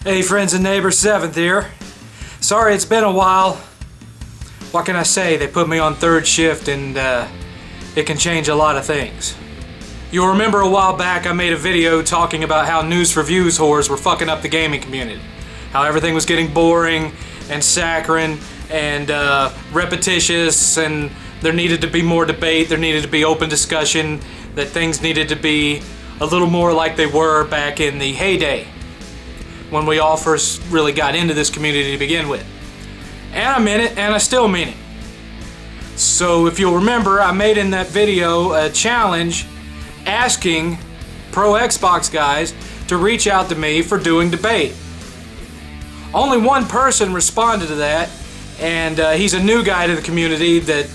Hey friends and neighbors, 7th here. Sorry it's been a while. What can I say? They put me on third shift and it can change a lot of things. You'll remember a while back I made a video talking about how news for views whores were fucking up the gaming community. How everything was getting boring and saccharine and repetitious, and there needed to be more debate, there needed to be open discussion, that things needed to be a little more like they were back in the heyday, when we all first really got into this community to begin with. And I meant it, and I still mean it. So if you'll remember, I made in that video a challenge asking pro Xbox guys to reach out to me for doing debate. Only one person responded to that, and he's a new guy to the community that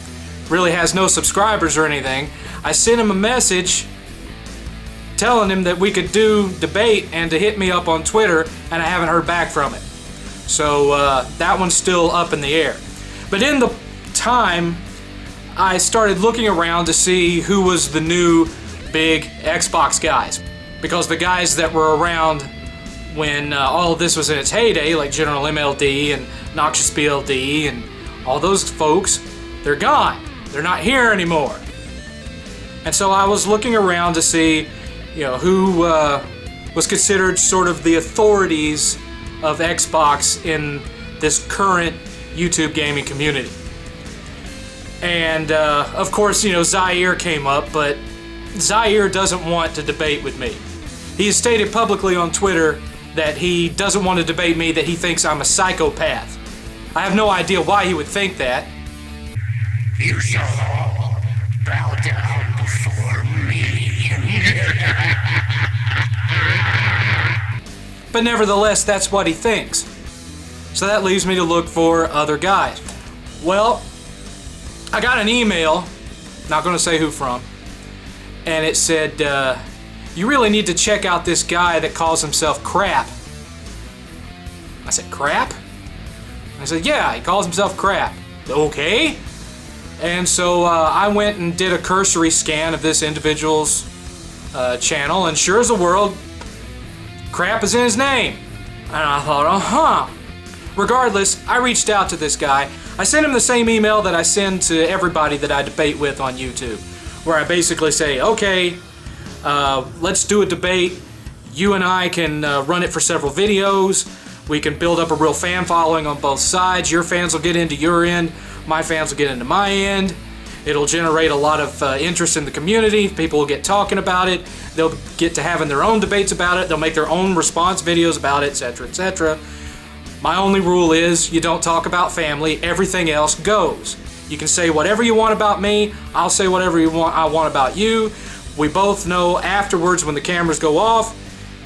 really has no subscribers or anything. I sent him a message telling him that we could do debate and to hit me up on Twitter, and I haven't heard back from it. So that one's still up in the air. But in the time, I started looking around to see who was the new big Xbox guys. Because the guys that were around when all of this was in its heyday, like General MLD and Noxious BLD and all those folks, they're gone. They're not here anymore. And so I was looking around to see who was considered sort of the authorities of Xbox in this current YouTube gaming community. And of course, Zaire came up, but Zaire doesn't want to debate with me. He has stated publicly on Twitter that he doesn't want to debate me, that he thinks I'm a psychopath. I have no idea why he would think that. You shall all bow down before me. But nevertheless, that's what he thinks. So that leaves me to look for other guys. Well, I got an email, not going to say who from, and it said, you really need to check out this guy that calls himself Crap. I said, Crap? I said, yeah, he calls himself Crap. Okay. And so I went and did a cursory scan of this individual's channel, and sure as the world, Crap is in his name. And I thought, Regardless, I reached out to this guy. I sent him the same email that I send to everybody that I debate with on YouTube, where I basically say, okay, let's do a debate. You and I can run it for several videos. We can build up a real fan following on both sides. Your fans will get into your end. My fans will get into my end. It'll generate a lot of interest in the community. People will get talking about it. They'll get to having their own debates about it. They'll make their own response videos about it, etc., etc. My only rule is you don't talk about family. Everything else goes. You can say whatever you want about me. I'll say whatever I want about you. We both know afterwards when the cameras go off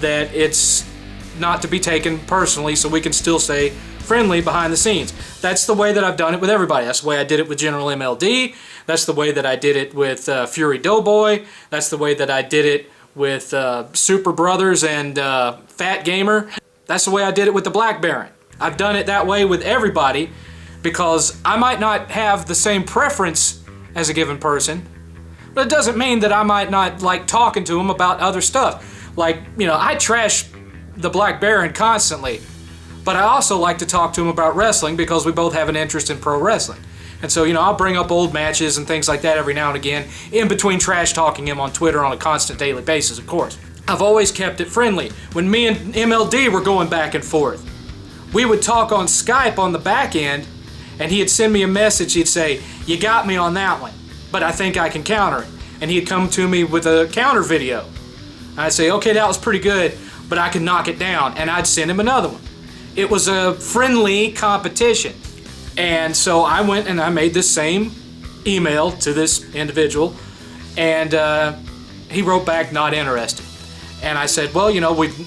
that it's not to be taken personally, so we can still stay friendly behind the scenes. That's the way that I've done it with everybody. That's the way I did it with General MLD. That's the way that I did it with Fury Doughboy. That's the way that I did it with Super Brothers and Fat Gamer. That's the way I did it with the Black Baron. I've done it that way with everybody because I might not have the same preference as a given person, but it doesn't mean that I might not like talking to them about other stuff. Like, I trash the Black Baron constantly, but I also like to talk to him about wrestling because we both have an interest in pro wrestling. And so, I'll bring up old matches and things like that every now and again, in between trash talking him on Twitter on a constant daily basis, of course. I've always kept it friendly. When me and MLD were going back and forth, we would talk on Skype on the back end, and he'd send me a message. He'd say, you got me on that one, but I think I can counter it. And he'd come to me with a counter video. I'd say, okay, that was pretty good, but I can knock it down. And I'd send him another one. It was a friendly competition. And so I went and I made this same email to this individual, and he wrote back, not interested. And I said, well,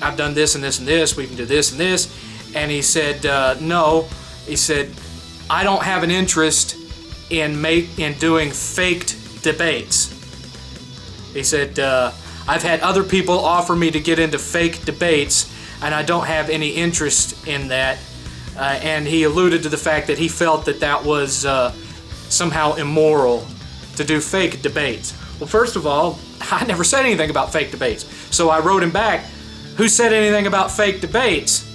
I've done this and this and this, we can do this and this. And he said, no. He said, I don't have an interest in doing faked debates. He said, I've had other people offer me to get into fake debates, and I don't have any interest in that. And he alluded to the fact that he felt that that was somehow immoral to do fake debates. Well, first of all, I never said anything about fake debates. So I wrote him back, who said anything about fake debates?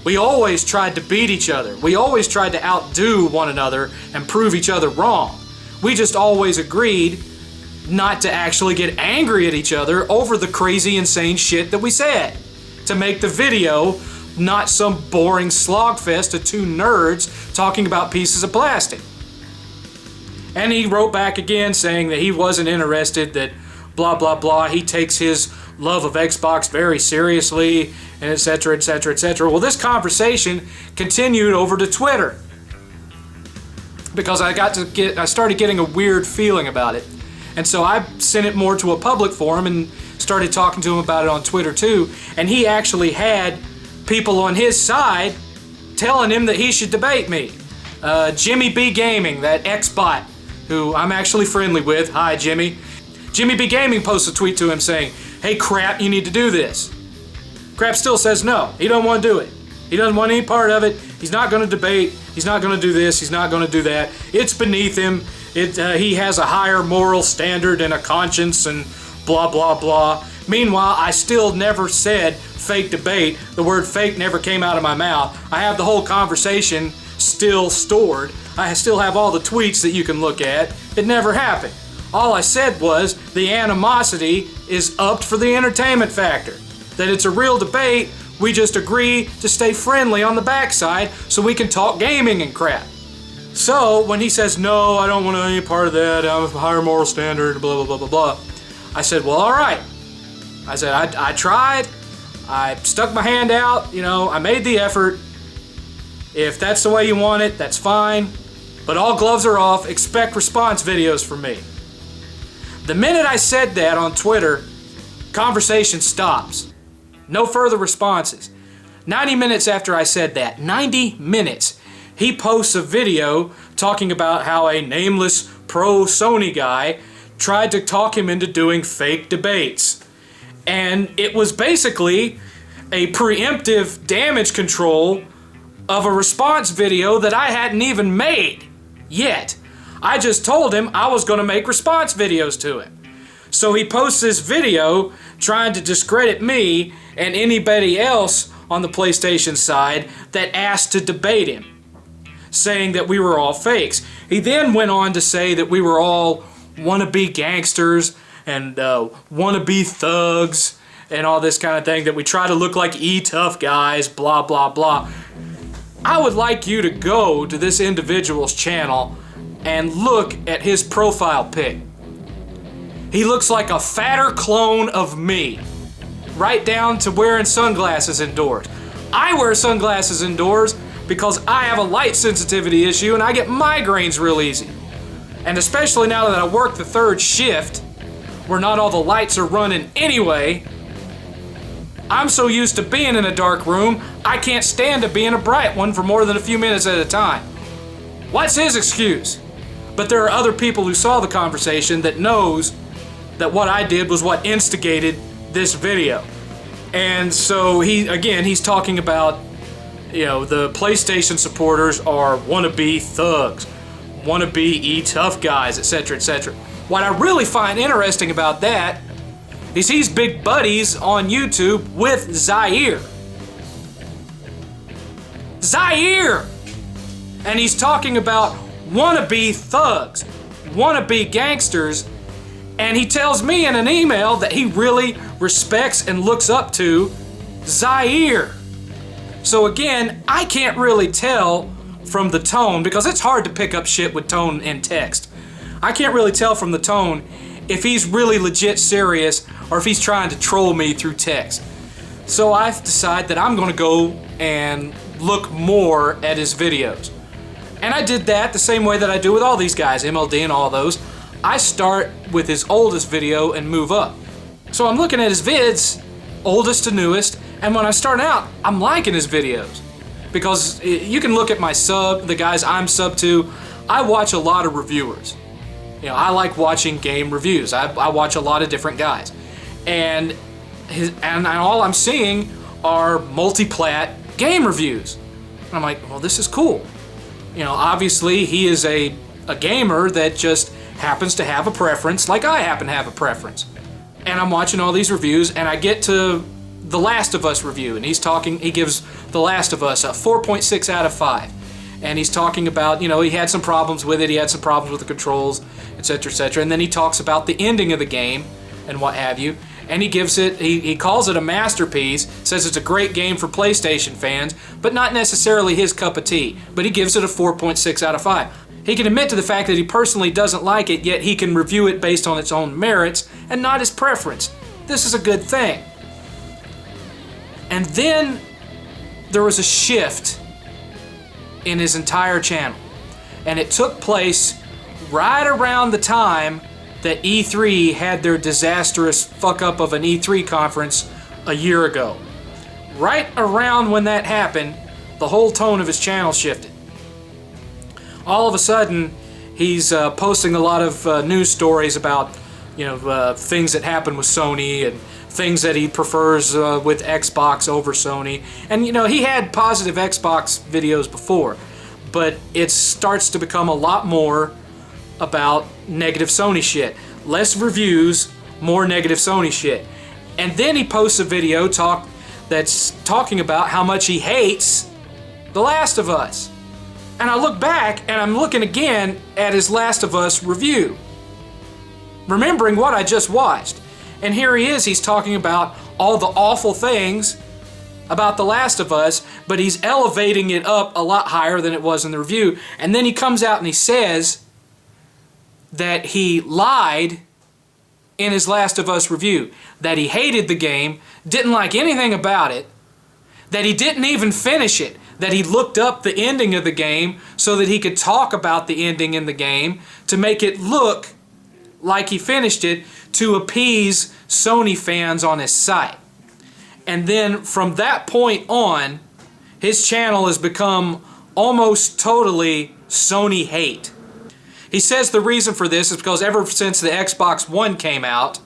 We always tried to beat each other. We always tried to outdo one another and prove each other wrong. We just always agreed not to actually get angry at each other over the crazy, insane shit that we said. To make the video not some boring slogfest of two nerds talking about pieces of plastic. And he wrote back again saying that he wasn't interested, that blah blah blah, he takes his love of Xbox very seriously, and etc etc etc. Well, this conversation continued over to Twitter because I started getting a weird feeling about it. And so I sent it more to a public forum and started talking to him about it on Twitter too. And he actually had people on his side telling him that he should debate me. Jimmy B Gaming, that ex-bot, who I'm actually friendly with. Hi, Jimmy. Jimmy B Gaming posts a tweet to him saying, "Hey, Crap, you need to do this." Crap still says no. He doesn't want to do it. He doesn't want any part of it. He's not going to debate. He's not going to do this. He's not going to do that. It's beneath him. He has a higher moral standard and a conscience and blah, blah, blah. Meanwhile, I still never said fake debate. The word fake never came out of my mouth. I have the whole conversation still stored. I still have all the tweets that you can look at. It never happened. All I said was the animosity is upped for the entertainment factor. That it's a real debate. We just agree to stay friendly on the backside so we can talk gaming and crap. So when he says, no, I don't want any part of that, I have a higher moral standard, blah, blah, blah, blah, blah. I said, well, all right. I said, I tried. I stuck my hand out. I made the effort. If that's the way you want it, that's fine. But all gloves are off. Expect response videos from me. The minute I said that on Twitter, conversation stops. No further responses. 90 minutes after I said that, 90 minutes, he posts a video talking about how a nameless pro-Sony guy tried to talk him into doing fake debates. And it was basically a preemptive damage control of a response video that I hadn't even made yet. I just told him I was going to make response videos to him. So he posts this video trying to discredit me and anybody else on the PlayStation side that asked to debate him, saying that we were all fakes. He then went on to say that we were all wannabe gangsters and wannabe thugs and all this kind of thing, that we try to look like tough guys, blah, blah, blah. I would like you to go to this individual's channel and look at his profile pic. He looks like a fatter clone of me, right down to wearing sunglasses indoors. I wear sunglasses indoors because I have a light sensitivity issue and I get migraines real easy. And especially now that I work the third shift, where not all the lights are running anyway, I'm so used to being in a dark room, I can't stand to be in a bright one for more than a few minutes at a time. What's his excuse? But there are other people who saw the conversation that knows that what I did was what instigated this video. And so he's talking about, the PlayStation supporters are wannabe thugs, wannabe tough guys, etc., etc. What I really find interesting about that is he's big buddies on YouTube with Zaire. Zaire! And he's talking about wannabe thugs, wannabe gangsters, and he tells me in an email that he really respects and looks up to Zaire. So again, I can't really tell from the tone, because it's hard to pick up shit with tone in text. I can't really tell from the tone if he's really legit serious or if he's trying to troll me through text. So I've decided that I'm going to go and look more at his videos. And I did that the same way that I do with all these guys, MLD and all those. I start with his oldest video and move up. So I'm looking at his vids, oldest to newest, and when I start out, I'm liking his videos. Because you can look at my the guys I'm sub to, I watch a lot of reviewers. I like watching game reviews. I watch a lot of different guys. And all I'm seeing are multi-plat game reviews. And I'm like, well, this is cool. Obviously he is a gamer that just happens to have a preference like I happen to have a preference. And I'm watching all these reviews and I get to The Last of Us review, and he gives The Last of Us a 4.6 out of 5. And he's talking about, he had some problems with it, he had some problems with the controls, etc., etc. And then he talks about the ending of the game and what have you. And he calls it a masterpiece, says it's a great game for PlayStation fans, but not necessarily his cup of tea. But he gives it a 4.6 out of 5. He can admit to the fact that he personally doesn't like it, yet he can review it based on its own merits and not his preference. This is a good thing. And then there was a shift in his entire channel. And it took place right around the time that E3 had their disastrous fuck up of an E3 conference a year ago. Right around when that happened, the whole tone of his channel shifted. All of a sudden, he's posting a lot of news stories about, things that happened with Sony and things that he prefers with Xbox over Sony. And, he had positive Xbox videos before, but it starts to become a lot more about negative Sony shit. Less reviews, more negative Sony shit. And then he posts a video that's talking about how much he hates The Last of Us. And I look back and I'm looking again at his Last of Us review, remembering what I just watched. And here he is, he's talking about all the awful things about The Last of Us, but he's elevating it up a lot higher than it was in the review. And then he comes out and he says that he lied in his Last of Us review, that he hated the game, didn't like anything about it, that he didn't even finish it, that he looked up the ending of the game so that he could talk about the ending in the game to make it look like he finished it to appease Sony fans on his site. And then from that point on, his channel has become almost totally Sony hate. He says the reason for this is because ever since the Xbox One came out,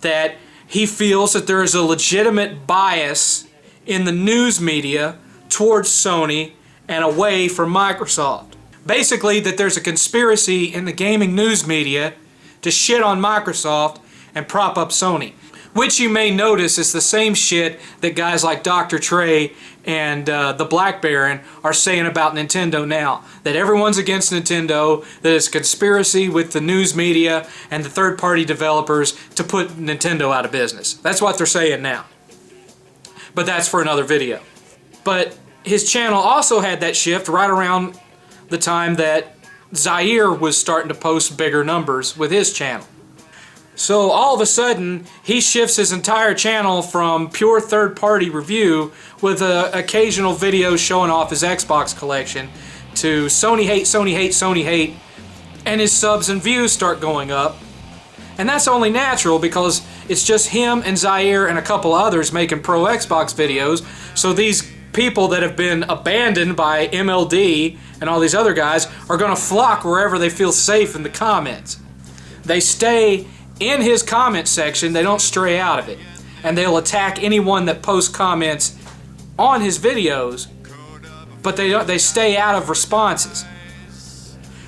that he feels that there is a legitimate bias in the news media towards Sony and away from Microsoft. Basically, that there's a conspiracy in the gaming news media to shit on Microsoft and prop up Sony. Which you may notice is the same shit that guys like Dr. Trey and the Black Baron are saying about Nintendo now. That everyone's against Nintendo, that it's a conspiracy with the news media and the third-party developers to put Nintendo out of business. That's what they're saying now. But that's for another video. But his channel also had that shift right around the time that Zaire was starting to post bigger numbers with his channel. So all of a sudden, he shifts his entire channel from pure third-party review with occasional videos showing off his Xbox collection to Sony hate, Sony hate, Sony hate, and his subs and views start going up. And that's only natural because it's just him and Zaire and a couple others making pro Xbox videos. So these people that have been abandoned by MLD and all these other guys are going to flock wherever they feel safe in the comments. They stay in his comment section, they don't stray out of it. And they'll attack anyone that posts comments on his videos, but they stay out of responses.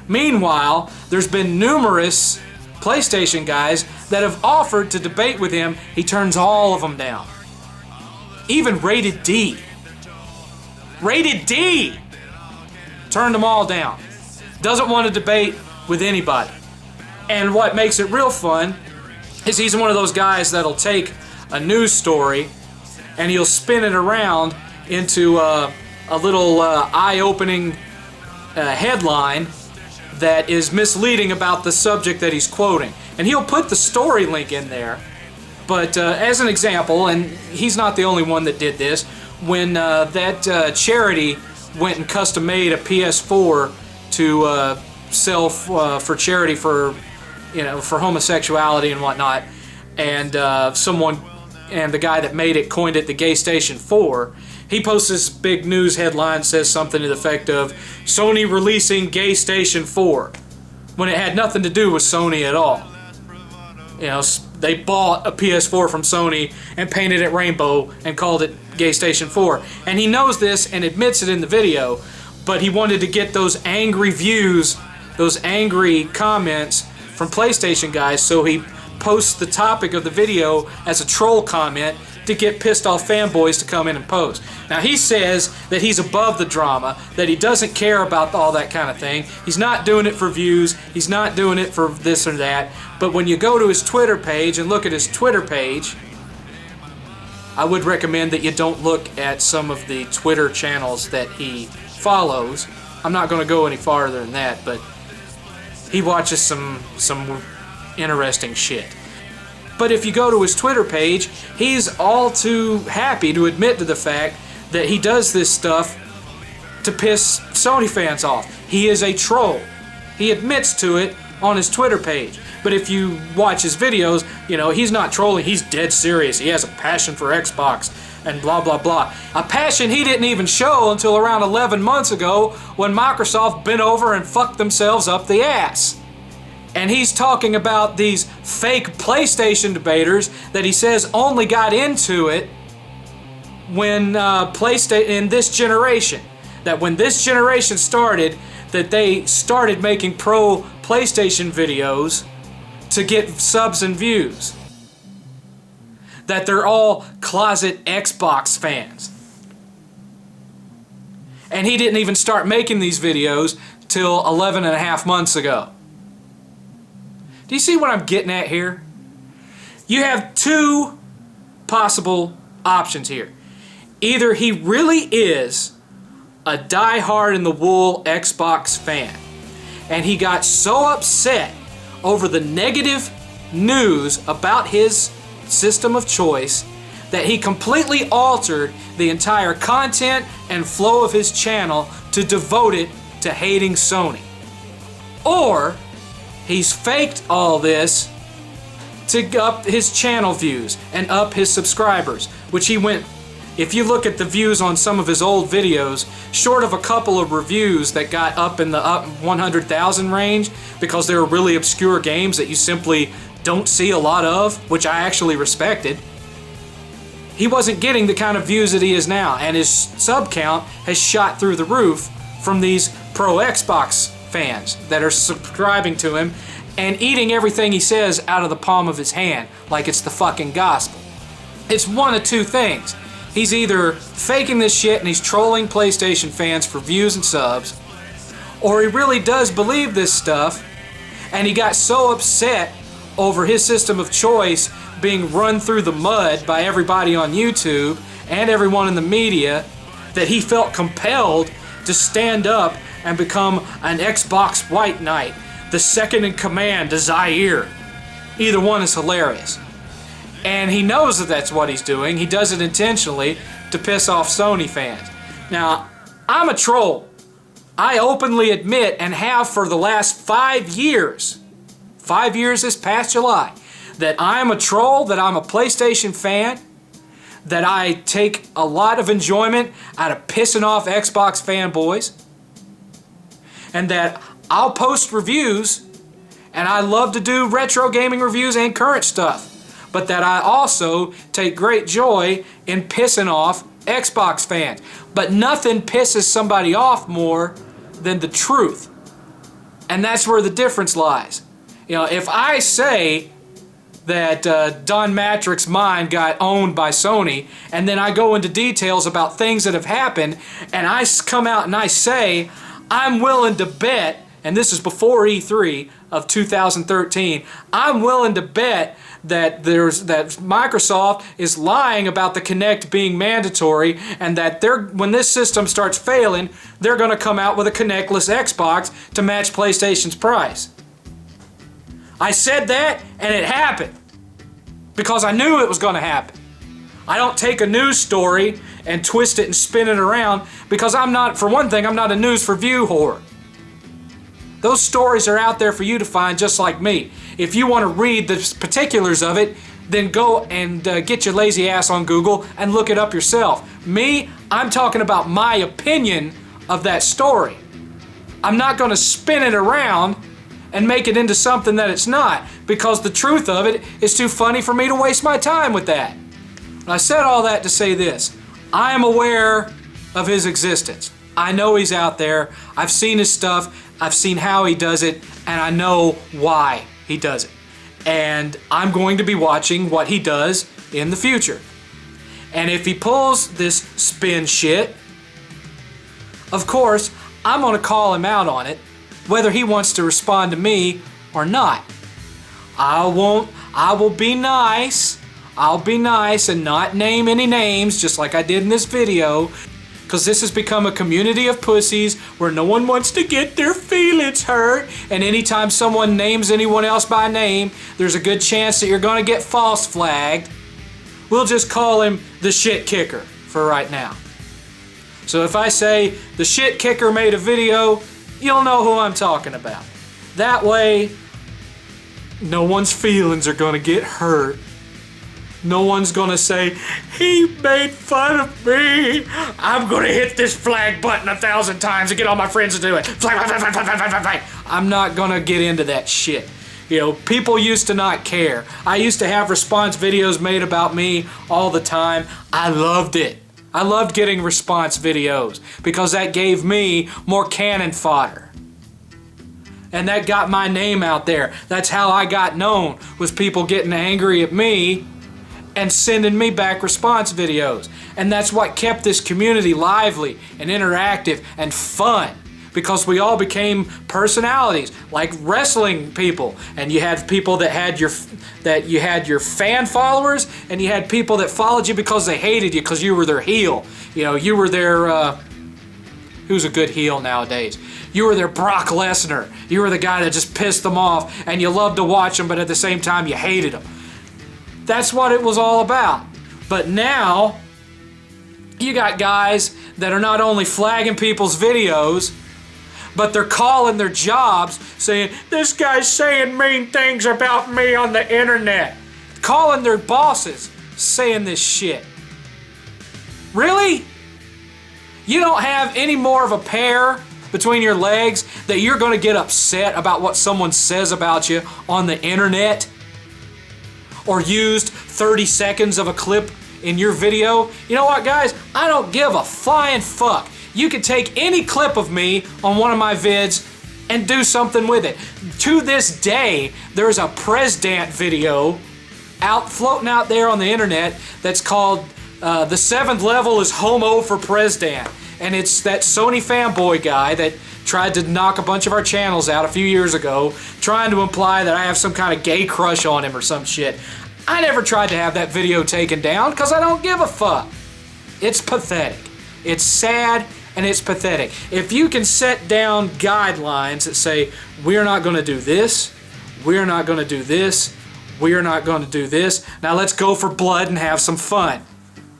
Meanwhile, there's been numerous PlayStation guys that have offered to debate with him. He turns all of them down. Even Rated D. Rated D! Turned them all down. Doesn't want to debate with anybody. And what makes it real fun is he's one of those guys that'll take a news story and he'll spin it around into a little eye-opening headline that is misleading about the subject that he's quoting. And he'll put the story link in there. But as an example, and he's not the only one that did this, when that charity went and custom-made a PS4 to sell for charity for homosexuality and whatnot, and the guy that made it coined it the Gay Station 4. He posts this big news headline, says something to the effect of Sony releasing Gay Station 4, when it had nothing to do with Sony at all. They bought a PS4 from Sony and painted it rainbow and called it Gay Station 4. And he knows this and admits it in the video, but he wanted to get those angry views, those angry comments from PlayStation guys, so he posts the topic of the video as a troll comment to get pissed off fanboys to come in and post. Now he says that he's above the drama, that he doesn't care about all that kind of thing. He's not doing it for views, he's not doing it for this or that. But when you go to his Twitter page and look at his Twitter page, I would recommend that you don't look at some of the Twitter channels that he follows. I'm not going to go any farther than that, but he watches some interesting shit. But if you go to his Twitter page, he's all too happy to admit to the fact that he does this stuff to piss Sony fans off. He is a troll. He admits to it on his Twitter page. But if you watch his videos, you know, he's not trolling, he's dead serious. He has a passion for Xbox and blah, blah, blah. A passion he didn't even show until around 11 months ago when Microsoft bent over and fucked themselves up the ass. And he's talking about these fake PlayStation debaters that he says only got into it when PlayStation, in this generation. That when this generation started, that they started making pro PlayStation videos to get subs and views. That they're all closet Xbox fans. And he didn't even start making these videos till 11 and a half months ago. Do you see what I'm getting at here? You have two possible options here. Either he really is a die-hard in the wool Xbox fan, and he got so upset over the negative news about his system of choice that he completely altered the entire content and flow of his channel to devote it to hating Sony. Or he's faked all this to up his channel views and up his subscribers, which he went, if you look at the views on some of his old videos, short of a couple of reviews that got up in the 100,000 range because they were really obscure games that you simply don't see a lot of, which I actually respected, he wasn't getting the kind of views that he is now, and his sub count has shot through the roof from these pro Xbox fans that are subscribing to him and eating everything he says out of the palm of his hand like it's the fucking gospel. It's one of two things. He's either faking this shit and he's trolling PlayStation fans for views and subs, or he really does believe this stuff and he got so upset over his system of choice being run through the mud by everybody on YouTube and everyone in the media that he felt compelled to stand up and become an Xbox White Knight, the second in command to Zaire. Either one is hilarious. And he knows that that's what he's doing. He does it intentionally to piss off Sony fans. Now, I'm a troll. I openly admit, and have for the last 5 years, 5 years this past July, that I'm a troll, that I'm a PlayStation fan, that I take a lot of enjoyment out of pissing off Xbox fanboys, and that I'll post reviews, and I love to do retro gaming reviews and current stuff, but that I also take great joy in pissing off Xbox fans. But nothing pisses somebody off more than the truth. And that's where the difference lies. You know, if I say that Don Matrick's mind got owned by Sony, and then I go into details about things that have happened, and I come out and I say, I'm willing to bet, and this is before E3 of 2013, I'm willing to bet that Microsoft is lying about the Kinect being mandatory, and that when this system starts failing, they're going to come out with a Kinectless Xbox to match PlayStation's price. I said that, and it happened. Because I knew it was going to happen. I don't take a news story and twist it and spin it around, because I'm not, for one thing, I'm not a news for view whore. Those stories are out there for you to find, just like me. If you want to read the particulars of it, then go and get your lazy ass on Google and look it up yourself. Me, I'm talking about my opinion of that story. I'm not going to spin it around and make it into something that it's not, because the truth of it is too funny for me to waste my time with that. And I said all that to say this. I am aware of his existence. I know he's out there. I've seen his stuff. I've seen how he does it, and I know why he does it. And I'm going to be watching what he does in the future. And if he pulls this spin shit, of course, I'm gonna call him out on it, whether he wants to respond to me or not. I will be nice. I'll be nice and not name any names, just like I did in this video, because this has become a community of pussies where no one wants to get their feelings hurt, and anytime someone names anyone else by name, there's a good chance that you're gonna get false flagged. We'll just call him the shit kicker for right now. So if I say the shit kicker made a video, you'll know who I'm talking about. That way, no one's feelings are gonna get hurt. No one's gonna say, he made fun of me. I'm gonna hit this flag button 1,000 times and get all my friends to do it. Flag, flag, flag, flag, flag, flag, flag, flag. I'm not gonna get into that shit. You know, people used to not care. I used to have response videos made about me all the time. I loved it. I loved getting response videos because that gave me more cannon fodder. And that got my name out there. That's how I got known, was people getting angry at me and sending me back response videos. And that's what kept this community lively and interactive and fun, because we all became personalities, like wrestling people. And you had people that had your fan followers, and you had people that followed you because they hated you because you were their heel. You know, you were their who's a good heel nowadays? You were their Brock Lesnar. You were the guy that just pissed them off, and you loved to watch them, but at the same time you hated them. That's what it was all about. But now, you got guys that are not only flagging people's videos, but they're calling their jobs saying, this guy's saying mean things about me on the internet. Calling their bosses saying this shit. Really? You don't have any more of a pair between your legs that you're gonna get upset about what someone says about you on the internet? Or used 30 seconds of a clip in your video? You know what, guys? I don't give a flying fuck. You could take any clip of me on one of my vids and do something with it. To this day, there's a Preemptive video floating out there on the internet that's called The 7th Level is Homo for Preemptive. And it's that Sony fanboy guy that tried to knock a bunch of our channels out a few years ago, trying to imply that I have some kind of gay crush on him or some shit. I never tried to have that video taken down because I don't give a fuck. It's pathetic. It's sad and it's pathetic. If you can set down guidelines that say, we're not going to do this, we're not going to do this, we're not going to do this, now let's go for blood and have some fun.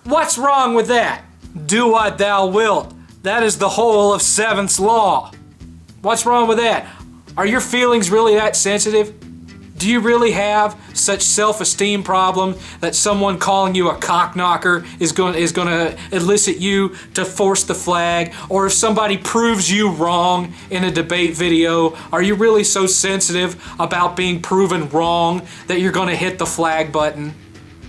What's wrong with that? Do what thou wilt. That is the whole of Seventh's law. What's wrong with that? Are your feelings really that sensitive? Do you really have such self-esteem problems that someone calling you a cock knocker is going to elicit you to force the flag? Or if somebody proves you wrong in a debate video, are you really so sensitive about being proven wrong that you're going to hit the flag button?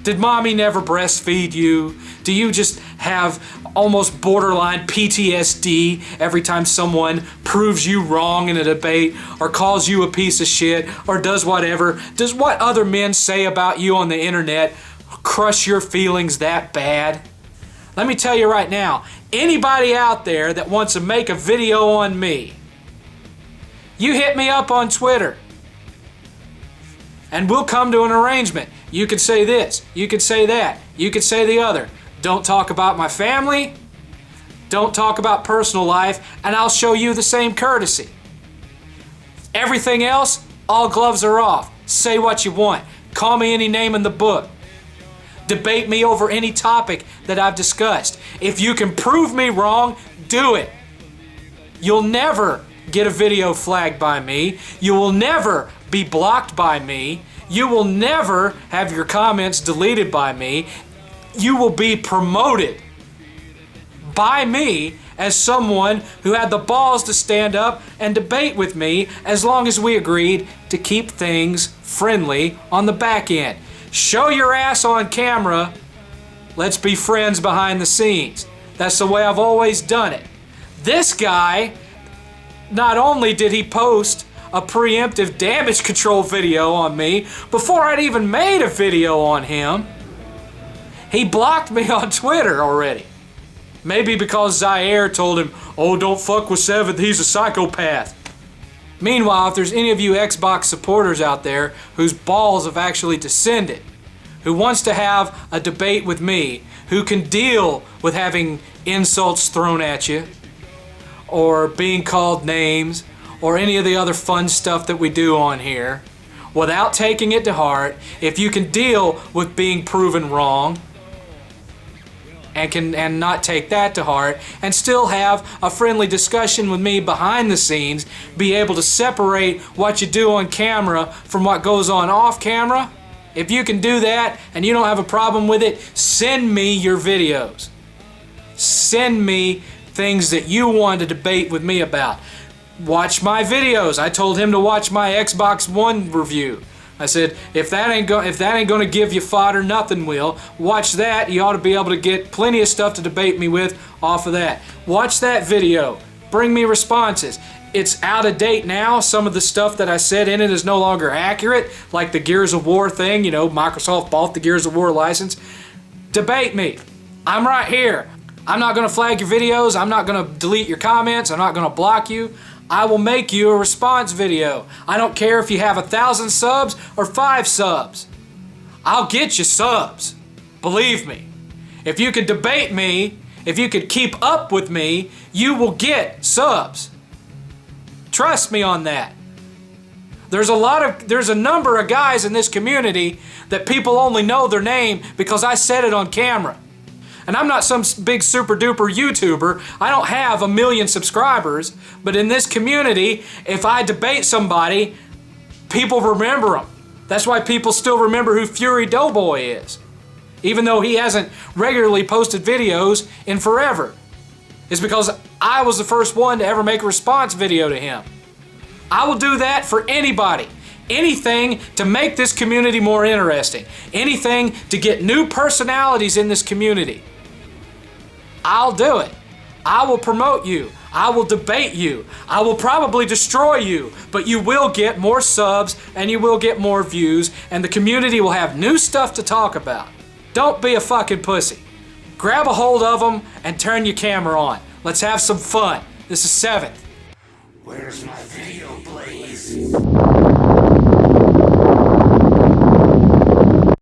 Did mommy never breastfeed you? Do you just have almost borderline PTSD every time someone proves you wrong in a debate or calls you a piece of shit or does whatever? Does what other men say about you on the internet crush your feelings that bad? Let me tell you right now, anybody out there that wants to make a video on me, you hit me up on Twitter and we'll come to an arrangement. You could say this, you could say that, you could say the other. Don't talk about my family, don't talk about personal life, and I'll show you the same courtesy. Everything else, all gloves are off. Say what you want. Call me any name in the book. Debate me over any topic that I've discussed. If you can prove me wrong, do it. You'll never get a video flagged by me. You will never be blocked by me. You will never have your comments deleted by me. You will be promoted by me as someone who had the balls to stand up and debate with me as long as we agreed to keep things friendly on the back end. Show your ass on camera. Let's be friends behind the scenes. That's the way I've always done it. This guy, not only did he post a preemptive damage control video on me before I'd even made a video on him, He blocked me on Twitter already. Maybe because Zaire told him, oh, don't fuck with 7th, he's a psychopath. Meanwhile, if there's any of you Xbox supporters out there whose balls have actually descended, who wants to have a debate with me, who can deal with having insults thrown at you, or being called names, or any of the other fun stuff that we do on here, without taking it to heart, if you can deal with being proven wrong, and not take that to heart, and still have a friendly discussion with me behind the scenes, be able to separate what you do on camera from what goes on off camera, if you can do that and you don't have a problem with it, send me your videos. Send me things that you want to debate with me about. Watch my videos. I told him to watch my Xbox One review. I said, if that ain't going to give you fodder, nothing will. Watch that. You ought to be able to get plenty of stuff to debate me with off of that. Watch that video. Bring me responses. It's out of date now. Some of the stuff that I said in it is no longer accurate, like the Gears of War thing. You know, Microsoft bought the Gears of War license. Debate me. I'm right here. I'm not going to flag your videos. I'm not going to delete your comments. I'm not going to block you. I will make you a response video. I don't care if you have 1,000 subs or 5 subs. I'll get you subs. Believe me. If you can debate me, if you can keep up with me, you will get subs. Trust me on that. There's a number of guys in this community that people only know their name because I said it on camera. And I'm not some big super duper YouTuber. I don't have 1 million subscribers. But in this community, if I debate somebody, people remember them. That's why people still remember who Fury Doughboy is. Even though he hasn't regularly posted videos in forever. It's because I was the first one to ever make a response video to him. I will do that for anybody. Anything to make this community more interesting. Anything to get new personalities in this community. I'll do it. I will promote you. I will debate you. I will probably destroy you, but you will get more subs and you will get more views and the community will have new stuff to talk about. Don't be a fucking pussy. Grab a hold of them and turn your camera on. Let's have some fun. This is 7th. Where's my video, please?